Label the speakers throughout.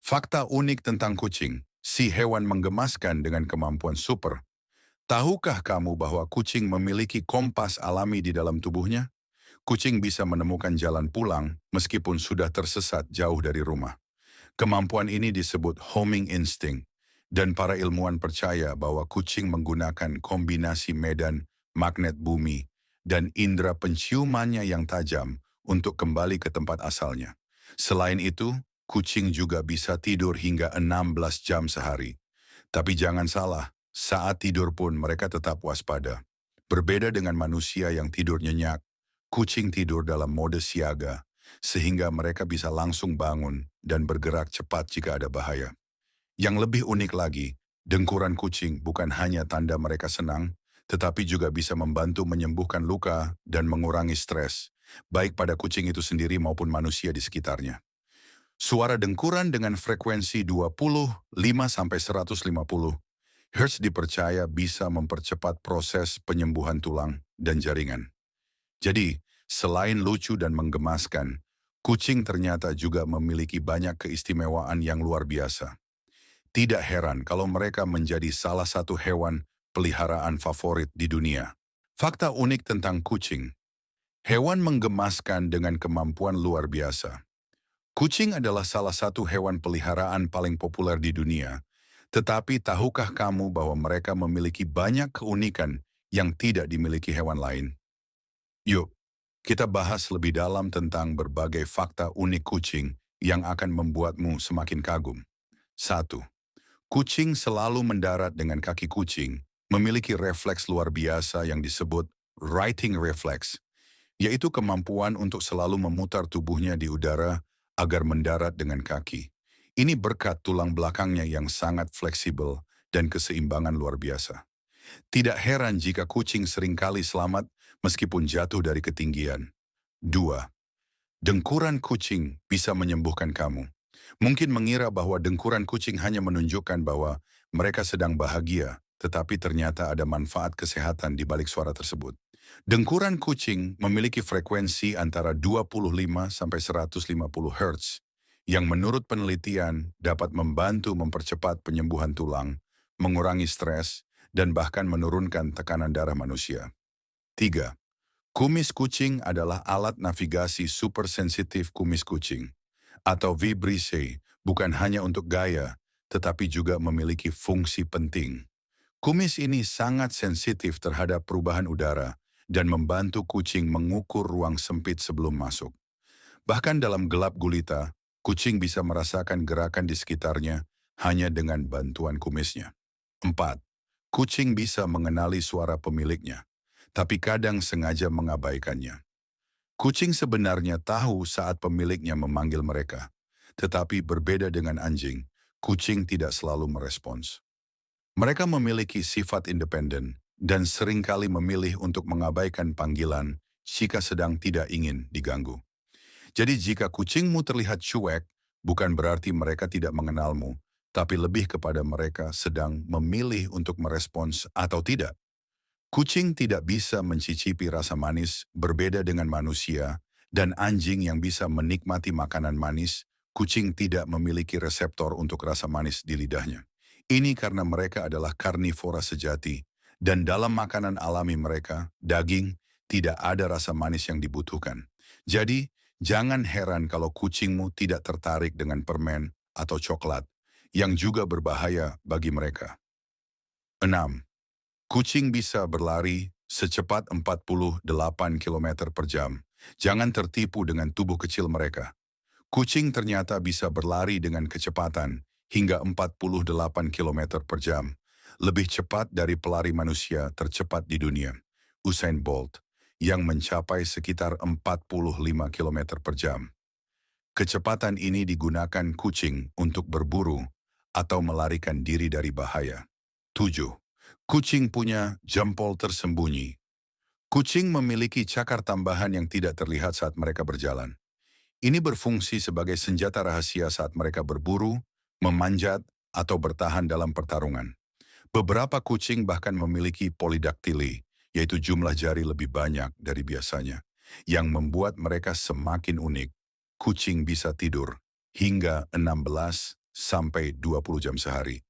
Speaker 1: Fakta unik tentang kucing, si hewan menggemaskan dengan kemampuan super. Tahukah kamu bahwa kucing memiliki kompas alami di dalam tubuhnya? Kucing bisa menemukan jalan pulang meskipun sudah tersesat jauh dari rumah. Kemampuan ini disebut homing instinct, dan para ilmuwan percaya bahwa kucing menggunakan kombinasi medan, magnet bumi, dan indera penciumannya yang tajam untuk kembali ke tempat asalnya. Selain itu, kucing juga bisa tidur hingga 16 jam sehari. Tapi jangan salah, saat tidur pun mereka tetap waspada. Berbeda dengan manusia yang tidur nyenyak, kucing tidur dalam mode siaga, sehingga mereka bisa langsung bangun dan bergerak cepat jika ada bahaya. Yang lebih unik lagi, dengkuran kucing bukan hanya tanda mereka senang, tetapi juga bisa membantu menyembuhkan luka dan mengurangi stres, baik pada kucing itu sendiri maupun manusia di sekitarnya. Suara dengkuran dengan frekuensi 25-150 Hertz dipercaya bisa mempercepat proses penyembuhan tulang dan jaringan. Jadi, selain lucu dan menggemaskan, kucing ternyata juga memiliki banyak keistimewaan yang luar biasa. Tidak heran kalau mereka menjadi salah satu hewan peliharaan favorit di dunia. Fakta unik tentang kucing. Hewan menggemaskan dengan kemampuan luar biasa. Kucing adalah salah satu hewan peliharaan paling populer di dunia. Tetapi tahukah kamu bahwa mereka memiliki banyak keunikan yang tidak dimiliki hewan lain? Yuk, kita bahas lebih dalam tentang berbagai fakta unik kucing yang akan membuatmu semakin kagum. 1. Kucing selalu mendarat dengan kaki kucing, memiliki refleks luar biasa yang disebut righting reflex, yaitu kemampuan untuk selalu memutar tubuhnya di udara agar mendarat dengan kaki. Ini berkat tulang belakangnya yang sangat fleksibel dan keseimbangan luar biasa. Tidak heran jika kucing seringkali selamat meskipun jatuh dari ketinggian. 2. Dengkuran kucing bisa menyembuhkan kamu. Mungkin mengira bahwa dengkuran kucing hanya menunjukkan bahwa mereka sedang bahagia, tetapi ternyata ada manfaat kesehatan di balik suara tersebut. Dengkuran kucing memiliki frekuensi antara 25-150 Hz, yang menurut penelitian dapat membantu mempercepat penyembuhan tulang, mengurangi stres, dan bahkan menurunkan tekanan darah manusia. 3. Kumis kucing adalah alat navigasi supersensitif kumis kucing, atau vibrissae, bukan hanya untuk gaya, tetapi juga memiliki fungsi penting. Kumis ini sangat sensitif terhadap perubahan udara dan membantu kucing mengukur ruang sempit sebelum masuk. Bahkan dalam gelap gulita, kucing bisa merasakan gerakan di sekitarnya hanya dengan bantuan kumisnya. 4. Kucing bisa mengenali suara pemiliknya, tapi kadang sengaja mengabaikannya. Kucing sebenarnya tahu saat pemiliknya memanggil mereka, tetapi berbeda dengan anjing, kucing tidak selalu merespons. Mereka memiliki sifat independen dan seringkali memilih untuk mengabaikan panggilan jika sedang tidak ingin diganggu. Jadi jika kucingmu terlihat cuek, bukan berarti mereka tidak mengenalmu, tapi lebih kepada mereka sedang memilih untuk merespons atau tidak. Kucing tidak bisa mencicipi rasa manis, berbeda dengan manusia, dan anjing yang bisa menikmati makanan manis, kucing tidak memiliki reseptor untuk rasa manis di lidahnya. Ini karena mereka adalah karnivora sejati, dan dalam makanan alami mereka, daging, tidak ada rasa manis yang dibutuhkan. Jadi, jangan heran kalau kucingmu tidak tertarik dengan permen atau coklat, yang juga berbahaya bagi mereka. 6. Kucing bisa berlari secepat 48 km per jam. Jangan tertipu dengan tubuh kecil mereka. Kucing ternyata bisa berlari dengan kecepatan hingga 48 km per jam. Lebih cepat dari pelari manusia tercepat di dunia, Usain Bolt, yang mencapai sekitar 45 km per jam. Kecepatan ini digunakan kucing untuk berburu atau melarikan diri dari bahaya. 7. Kucing punya jempol tersembunyi. Kucing memiliki cakar tambahan yang tidak terlihat saat mereka berjalan. Ini berfungsi sebagai senjata rahasia saat mereka berburu, memanjat, atau bertahan dalam pertarungan. Beberapa kucing bahkan memiliki polidaktili, yaitu jumlah jari lebih banyak dari biasanya, yang membuat mereka semakin unik. Kucing bisa tidur hingga sampai 20 jam sehari.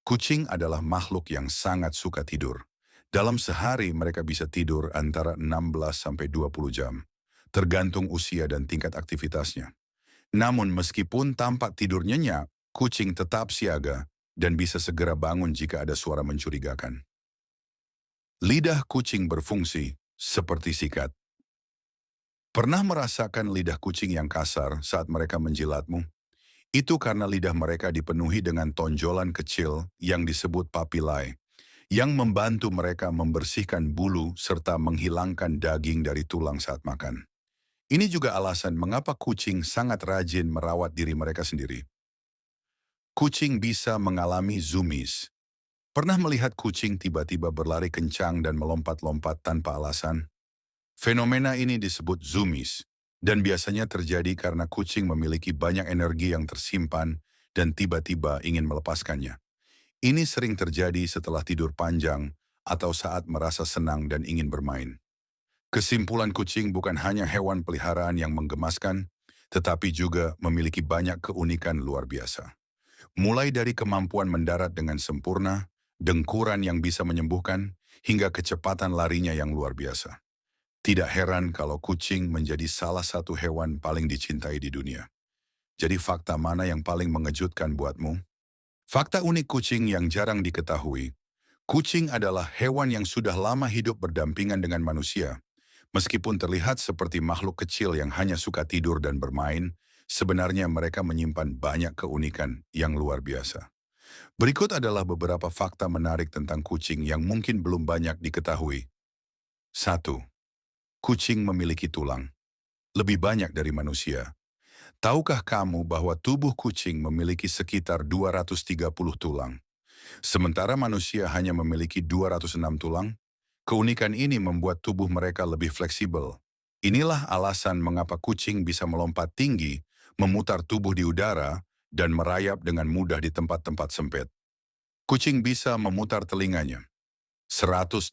Speaker 1: Kucing adalah makhluk yang sangat suka tidur. Dalam sehari mereka bisa tidur antara 16 sampai 20 jam, tergantung usia dan tingkat aktivitasnya. Namun meskipun tampak tidur nyenyak, kucing tetap siaga dan bisa segera bangun jika ada suara mencurigakan. Lidah kucing berfungsi seperti sikat. Pernah merasakan lidah kucing yang kasar saat mereka menjilatmu? Itu karena lidah mereka dipenuhi dengan tonjolan kecil yang disebut papillae, yang membantu mereka membersihkan bulu serta menghilangkan daging dari tulang saat makan. Ini juga alasan mengapa kucing sangat rajin merawat diri mereka sendiri. Kucing bisa mengalami zoomies. Pernah melihat kucing tiba-tiba berlari kencang dan melompat-lompat tanpa alasan? Fenomena ini disebut zoomies, dan biasanya terjadi karena kucing memiliki banyak energi yang tersimpan dan tiba-tiba ingin melepaskannya. Ini sering terjadi setelah tidur panjang atau saat merasa senang dan ingin bermain. Kesimpulan, kucing bukan hanya hewan peliharaan yang menggemaskan, tetapi juga memiliki banyak keunikan luar biasa. Mulai dari kemampuan mendarat dengan sempurna, dengkuran yang bisa menyembuhkan, hingga kecepatan larinya yang luar biasa. Tidak heran kalau kucing menjadi salah satu hewan paling dicintai di dunia. Jadi fakta mana yang paling mengejutkan buatmu? Fakta unik kucing yang jarang diketahui. Kucing adalah hewan yang sudah lama hidup berdampingan dengan manusia. Meskipun terlihat seperti makhluk kecil yang hanya suka tidur dan bermain, sebenarnya mereka menyimpan banyak keunikan yang luar biasa. Berikut adalah beberapa fakta menarik tentang kucing yang mungkin belum banyak diketahui. 1. Kucing memiliki tulang. Lebih banyak dari manusia. Tahukah kamu bahwa tubuh kucing memiliki sekitar 230 tulang? Sementara manusia hanya memiliki 206 tulang? Keunikan ini membuat tubuh mereka lebih fleksibel. Inilah alasan mengapa kucing bisa melompat tinggi, memutar tubuh di udara, dan merayap dengan mudah di tempat-tempat sempit. Kucing bisa memutar telinganya. 180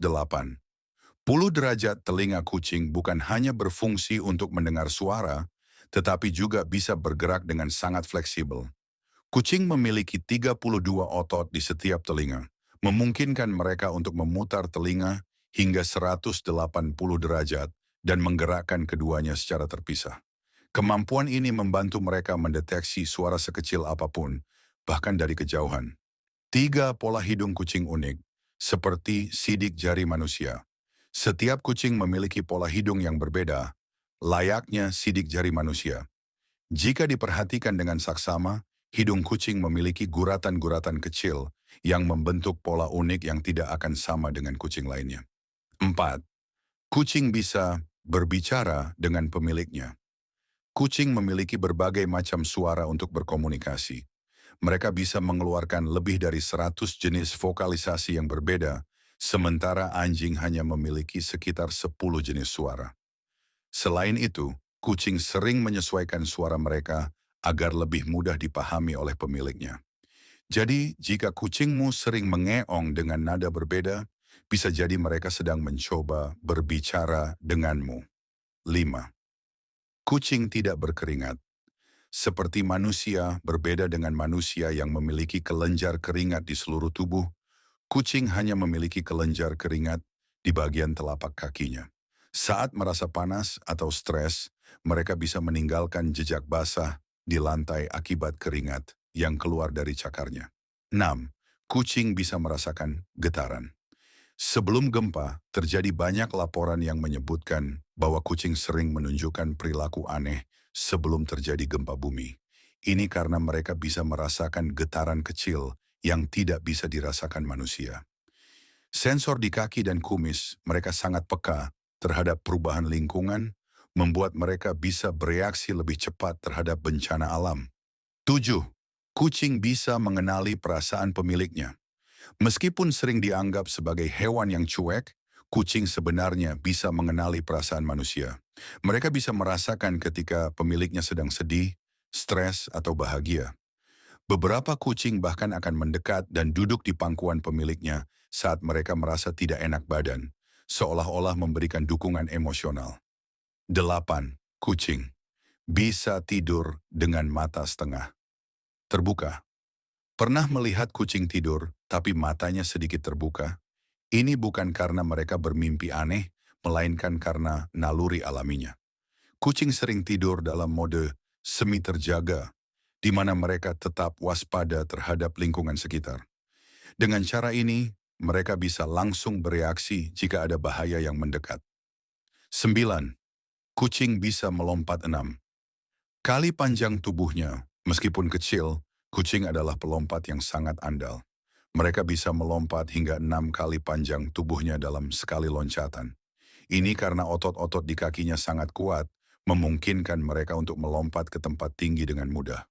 Speaker 1: derajat telinga kucing bukan hanya berfungsi untuk mendengar suara, tetapi juga bisa bergerak dengan sangat fleksibel. Kucing memiliki 32 otot di setiap telinga, memungkinkan mereka untuk memutar telinga hingga 180 derajat dan menggerakkan keduanya secara terpisah. Kemampuan ini membantu mereka mendeteksi suara sekecil apapun, bahkan dari kejauhan. 3. Pola hidung kucing unik, seperti sidik jari manusia. Setiap kucing memiliki pola hidung yang berbeda, layaknya sidik jari manusia. Jika diperhatikan dengan saksama, hidung kucing memiliki guratan-guratan kecil yang membentuk pola unik yang tidak akan sama dengan kucing lainnya. 4. Kucing bisa berbicara dengan pemiliknya. Kucing memiliki berbagai macam suara untuk berkomunikasi. Mereka bisa mengeluarkan lebih dari 100 jenis vokalisasi yang berbeda, sementara anjing hanya memiliki sekitar 10 jenis suara. Selain itu, kucing sering menyesuaikan suara mereka agar lebih mudah dipahami oleh pemiliknya. Jadi, jika kucingmu sering mengeong dengan nada berbeda, bisa jadi mereka sedang mencoba berbicara denganmu. 5. Kucing tidak berkeringat. Seperti manusia, berbeda dengan manusia yang memiliki kelenjar keringat di seluruh tubuh, kucing hanya memiliki kelenjar keringat di bagian telapak kakinya. Saat merasa panas atau stres, mereka bisa meninggalkan jejak basah di lantai akibat keringat yang keluar dari cakarnya. 6. Kucing bisa merasakan getaran. Sebelum gempa, terjadi banyak laporan yang menyebutkan bahwa kucing sering menunjukkan perilaku aneh sebelum terjadi gempa bumi. Ini karena mereka bisa merasakan getaran kecil yang tidak bisa dirasakan manusia. Sensor di kaki dan kumis mereka sangat peka terhadap perubahan lingkungan, membuat mereka bisa bereaksi lebih cepat terhadap bencana alam. 7. Kucing bisa mengenali perasaan pemiliknya. Meskipun sering dianggap sebagai hewan yang cuek, kucing sebenarnya bisa mengenali perasaan manusia. Mereka bisa merasakan ketika pemiliknya sedang sedih, stres, atau bahagia. Beberapa kucing bahkan akan mendekat dan duduk di pangkuan pemiliknya saat mereka merasa tidak enak badan, seolah-olah memberikan dukungan emosional. 8. Kucing bisa tidur dengan mata setengah terbuka. Pernah melihat kucing tidur, tapi matanya sedikit terbuka? Ini bukan karena mereka bermimpi aneh, melainkan karena naluri alaminya. Kucing sering tidur dalam mode semi terjaga, di mana mereka tetap waspada terhadap lingkungan sekitar. Dengan cara ini, mereka bisa langsung bereaksi jika ada bahaya yang mendekat. 9. Kucing bisa melompat 6 kali panjang tubuhnya. Meskipun kecil, kucing adalah pelompat yang sangat andal. Mereka bisa melompat hingga 6 kali panjang tubuhnya dalam sekali loncatan. Ini karena otot-otot di kakinya sangat kuat, memungkinkan mereka untuk melompat ke tempat tinggi dengan mudah.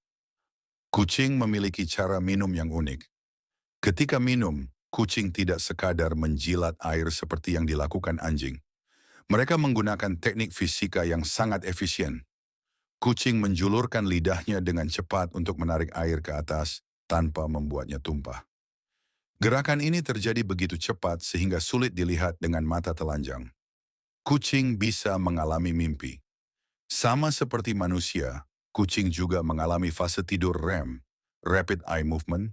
Speaker 1: Kucing memiliki cara minum yang unik. Ketika minum, kucing tidak sekadar menjilat air seperti yang dilakukan anjing. Mereka menggunakan teknik fisika yang sangat efisien. Kucing menjulurkan lidahnya dengan cepat untuk menarik air ke atas tanpa membuatnya tumpah. Gerakan ini terjadi begitu cepat sehingga sulit dilihat dengan mata telanjang. Kucing bisa mengalami mimpi. Sama seperti manusia, kucing juga mengalami fase tidur REM, Rapid Eye Movement,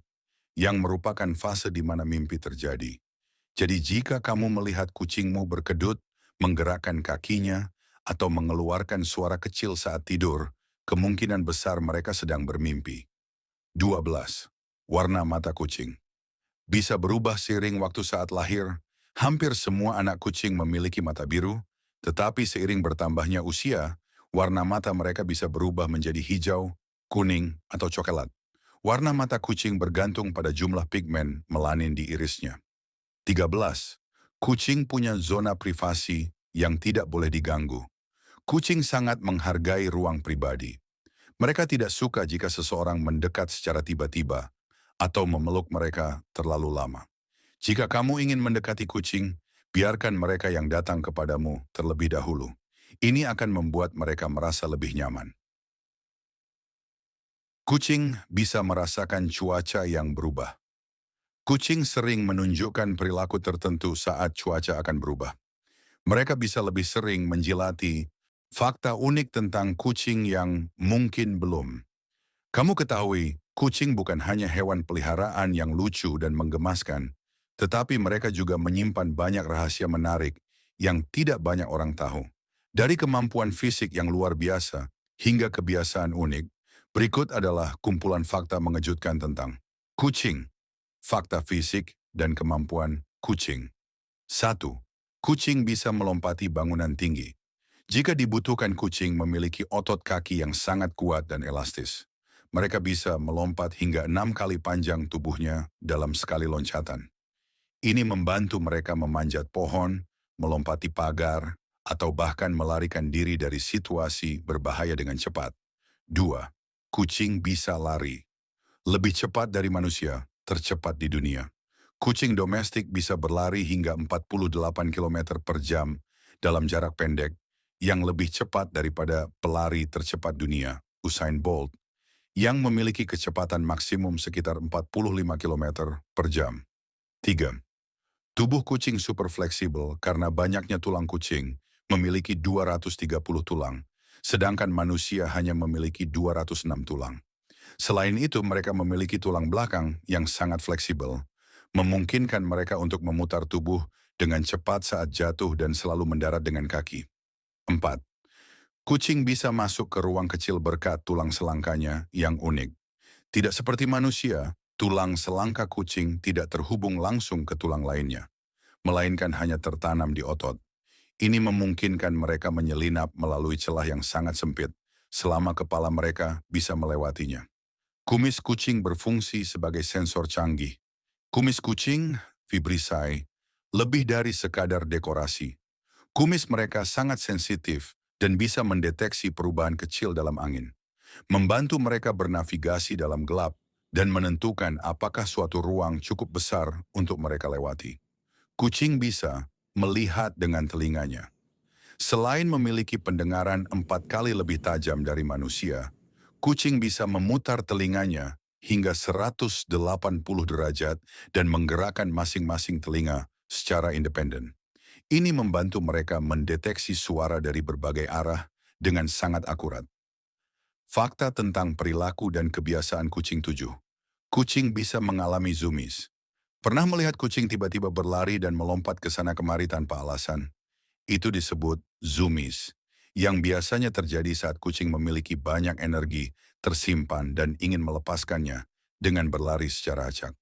Speaker 1: yang merupakan fase di mana mimpi terjadi. Jadi jika kamu melihat kucingmu berkedut, menggerakkan kakinya, atau mengeluarkan suara kecil saat tidur, kemungkinan besar mereka sedang bermimpi. 12. Warna mata kucing bisa berubah seiring waktu saat lahir. Hampir semua anak kucing memiliki mata biru, tetapi seiring bertambahnya usia, warna mata mereka bisa berubah menjadi hijau, kuning, atau coklat. Warna mata kucing bergantung pada jumlah pigmen melanin di irisnya. 13. Kucing punya zona privasi yang tidak boleh diganggu. Kucing sangat menghargai ruang pribadi. Mereka tidak suka jika seseorang mendekat secara tiba-tiba atau memeluk mereka terlalu lama. Jika kamu ingin mendekati kucing, biarkan mereka yang datang kepadamu terlebih dahulu. Ini akan membuat mereka merasa lebih nyaman. Kucing bisa merasakan cuaca yang berubah. Kucing sering menunjukkan perilaku tertentu saat cuaca akan berubah. Mereka bisa lebih sering menjilati fakta unik tentang kucing yang mungkin belum. Kamu ketahui, kucing bukan hanya hewan peliharaan yang lucu dan menggemaskan, tetapi mereka juga menyimpan banyak rahasia menarik yang tidak banyak orang tahu. Dari kemampuan fisik yang luar biasa hingga kebiasaan unik, berikut adalah kumpulan fakta mengejutkan tentang kucing. Fakta fisik dan kemampuan kucing. 1. Kucing bisa melompati bangunan tinggi. Jika dibutuhkan, kucing memiliki otot kaki yang sangat kuat dan elastis. Mereka bisa melompat hingga 6 kali panjang tubuhnya dalam sekali loncatan. Ini membantu mereka memanjat pohon, melompati pagar, atau bahkan melarikan diri dari situasi berbahaya dengan cepat. 2. Kucing bisa lari. Lebih cepat dari manusia, tercepat di dunia. Kucing domestik bisa berlari hingga 48 km per jam dalam jarak pendek, yang lebih cepat daripada pelari tercepat dunia, Usain Bolt, yang memiliki kecepatan maksimum sekitar 45 km per jam. 3. Tubuh kucing super fleksibel karena banyaknya tulang. Kucing memiliki 230 tulang, sedangkan manusia hanya memiliki 206 tulang. Selain itu, mereka memiliki tulang belakang yang sangat fleksibel, memungkinkan mereka untuk memutar tubuh dengan cepat saat jatuh dan selalu mendarat dengan kaki. 4. Kucing bisa masuk ke ruang kecil berkat tulang selangkanya yang unik. Tidak seperti manusia, tulang selangka kucing tidak terhubung langsung ke tulang lainnya, melainkan hanya tertanam di otot. Ini memungkinkan mereka menyelinap melalui celah yang sangat sempit, selama kepala mereka bisa melewatinya. Kumis kucing berfungsi sebagai sensor canggih. Kumis kucing, vibrissae, lebih dari sekadar dekorasi. Kumis mereka sangat sensitif dan bisa mendeteksi perubahan kecil dalam angin, membantu mereka bernavigasi dalam gelap dan menentukan apakah suatu ruang cukup besar untuk mereka lewati. Kucing bisa melihat dengan telinganya. Selain memiliki pendengaran 4 kali lebih tajam dari manusia, kucing bisa memutar telinganya hingga 180 derajat dan menggerakkan masing-masing telinga secara independen. Ini membantu mereka mendeteksi suara dari berbagai arah dengan sangat akurat. Fakta tentang perilaku dan kebiasaan kucing. 7. Kucing bisa mengalami zoomies. Pernah melihat kucing tiba-tiba berlari dan melompat ke sana kemari tanpa alasan? Itu disebut zoomies, yang biasanya terjadi saat kucing memiliki banyak energi tersimpan dan ingin melepaskannya dengan berlari secara acak.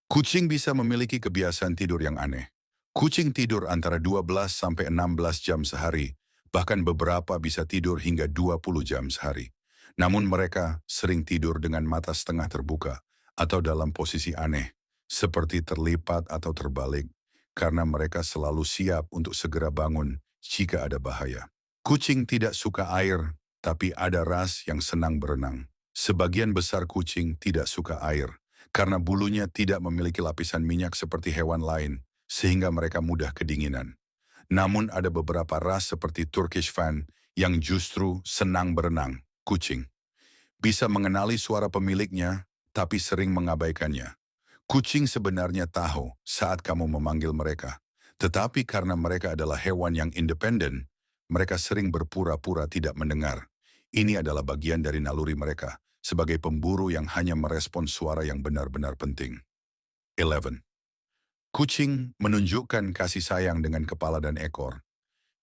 Speaker 1: Kucing bisa memiliki kebiasaan tidur yang aneh. Kucing tidur antara 12 sampai 16 jam sehari, bahkan beberapa bisa tidur hingga 20 jam sehari. Namun mereka sering tidur dengan mata setengah terbuka atau dalam posisi aneh, seperti terlipat atau terbalik, karena mereka selalu siap untuk segera bangun jika ada bahaya. Kucing tidak suka air, tapi ada ras yang senang berenang. Sebagian besar kucing tidak suka air, karena bulunya tidak memiliki lapisan minyak seperti hewan lain, sehingga mereka mudah kedinginan. Namun ada beberapa ras seperti Turkish Fan yang justru senang berenang, kucing. Bisa mengenali suara pemiliknya, tapi sering mengabaikannya. Kucing sebenarnya tahu saat kamu memanggil mereka, tetapi karena mereka adalah hewan yang independen, mereka sering berpura-pura tidak mendengar. Ini adalah bagian dari naluri mereka sebagai pemburu yang hanya merespons suara yang benar-benar penting. 11. Kucing menunjukkan kasih sayang dengan kepala dan ekor.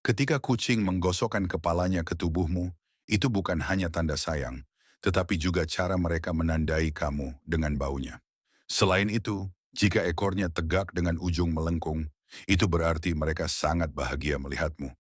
Speaker 1: Ketika kucing menggosokkan kepalanya ke tubuhmu, itu bukan hanya tanda sayang, tetapi juga cara mereka menandai kamu dengan baunya. Selain itu, jika ekornya tegak dengan ujung melengkung, itu berarti mereka sangat bahagia melihatmu.